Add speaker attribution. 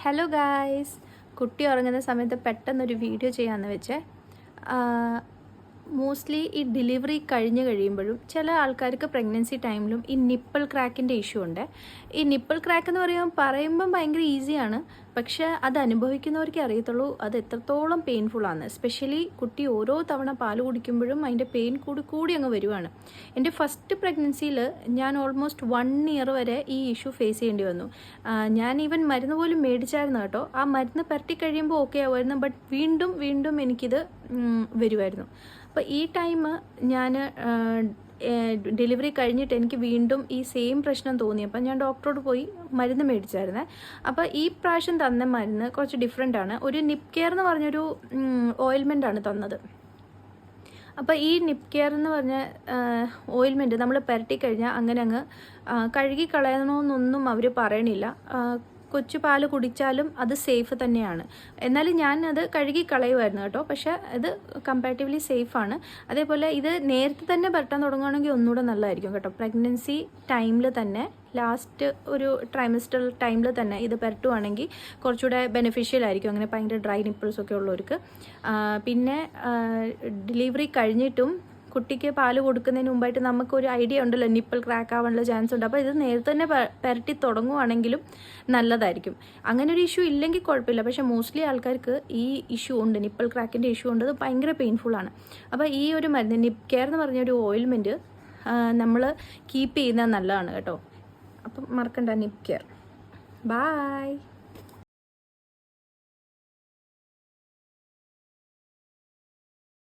Speaker 1: Hello guys, കുട്ടി ഉറങ്ങുന്ന സമയത്ത് പെട്ടെന്നൊരു വീഡിയോ ചെയ്യാമെന്ന് വെച്ചേ. മോസ്റ്റ്ലി ഈ ഡെലിവറി കഴിഞ്ഞ് കഴിയുമ്പോഴും ചില ആൾക്കാർക്ക് പ്രഗ്നൻസി ടൈമിലും ഈ നിപ്പിൾ ക്രാക്കിൻ്റെ ഇഷ്യൂ ഉണ്ട്. ഈ നിപ്പിൾ ക്രാക്ക് എന്ന് പറയുമ്പം ഭയങ്കര ഈസിയാണ്, പക്ഷേ അത് അനുഭവിക്കുന്നവർക്കേ അറിയത്തുള്ളൂ അത് എത്രത്തോളം പെയിൻഫുള്ളാണ്. എസ്പെഷ്യലി കുട്ടി ഓരോ തവണ പാല് കുടിക്കുമ്പോഴും അതിൻ്റെ പെയിൻ കൂടി അങ്ങ് വരുവാണ്. എൻ്റെ ഫസ്റ്റ് പ്രഗ്നൻസിയിൽ ഞാൻ ഓൾമോസ്റ്റ് 1 ഇയർ വരെ ഈ ഇഷ്യൂ ഫേസ് ചെയ്യേണ്ടി വന്നു. ഞാൻ ഈവൻ മരുന്ന് പോലും മേടിച്ചായിരുന്നു കേട്ടോ. ആ മരുന്ന് പരട്ടി കഴിയുമ്പോൾ ഓക്കെ ആവുമായിരുന്നു, ബട്ട് വീണ്ടും എനിക്കിത് വരുമായിരുന്നു. അപ്പോൾ ഈ ടൈം ഞാൻ ഡെലിവറി കഴിഞ്ഞിട്ട് എനിക്ക് വീണ്ടും ഈ സെയിം പ്രശ്നം തോന്നി. അപ്പം ഞാൻ ഡോക്ടറോട് പോയി മരുന്ന് മേടിച്ചായിരുന്നേ. അപ്പോൾ ഈ പ്രാവശ്യം തന്ന മരുന്ന് കുറച്ച് ഡിഫറെൻ്റ് ആണ്. ഒരു നിപ്പ് കെയർ എന്ന് പറഞ്ഞൊരു ഓയിൽമെൻ്റാണ് തന്നത്. അപ്പോൾ ഈ നിപ്പ് കെയർ എന്ന് പറഞ്ഞ ഓയിൽമെൻറ്റ് നമ്മൾ പുരട്ടി കഴിഞ്ഞാൽ അങ്ങനെ അങ്ങ് കഴുകി കളയണമെന്നൊന്നും അവർ പറയണില്ല. കൊച്ചു പാല് കുടിച്ചാലും അത് സേഫ് തന്നെയാണ്. എന്നാലും ഞാൻ അത് കഴുകി കളയുമായിരുന്നു കേട്ടോ. പക്ഷേ ഇത് കമ്പാരിറ്റീവ്ലി സേഫാണ്. അതേപോലെ ഇത് നേരത്തെ തന്നെ പുരട്ടാൻ തുടങ്ങുകയാണെങ്കിൽ ഒന്നുകൂടെ നല്ലതായിരിക്കും കേട്ടോ. പ്രഗ്നൻസി ടൈമിൽ തന്നെ ലാസ്റ്റ് ഒരു ട്രൈമസ്റ്റർ ടൈമിൽ തന്നെ ഇത് പുരട്ടുവാണെങ്കിൽ കുറച്ചുകൂടെ ബെനിഫിഷ്യൽ ആയിരിക്കും, അങ്ങനെ ഭയങ്കര ഡ്രൈ നിപ്പിൾസൊക്കെ ഉള്ളവർക്ക്. പിന്നെ ഡെലിവറി കഴിഞ്ഞിട്ടും കുട്ടിക്ക് പാല് കൊടുക്കുന്നതിന് മുമ്പായിട്ട് നമുക്കൊരു ഐഡിയ ഉണ്ടല്ലോ നിപ്പിൾ ക്രാക്ക് ആവാനുള്ള ചാൻസ് ഉണ്ട്. അപ്പോൾ ഇത് നേരത്തെ തന്നെ പുരട്ടി തുടങ്ങുവാണെങ്കിലും നല്ലതായിരിക്കും. അങ്ങനെ ഒരു ഇഷ്യൂ ഇല്ലെങ്കിൽ കുഴപ്പമില്ല, പക്ഷേ മോസ്റ്റ്ലി ആൾക്കാർക്ക് ഈ ഇഷ്യൂ ഉണ്ട്, നിപ്പിൾ ക്രാക്കിൻ്റെ ഇഷ്യൂ ഉണ്ട്. അത് ഭയങ്കര പെയിൻഫുള്ളാണ്. അപ്പോൾ ഈ ഒരു മരുന്ന് നിപ്പ് കെയർ എന്ന് പറഞ്ഞൊരു ഓയിൽമെൻറ്റ് നമ്മൾ കീപ്പ് ചെയ്യുന്നത് നല്ലതാണ് കേട്ടോ. അപ്പം മറക്കണ്ട, നിപ്പ് കെയർ. ബായ്.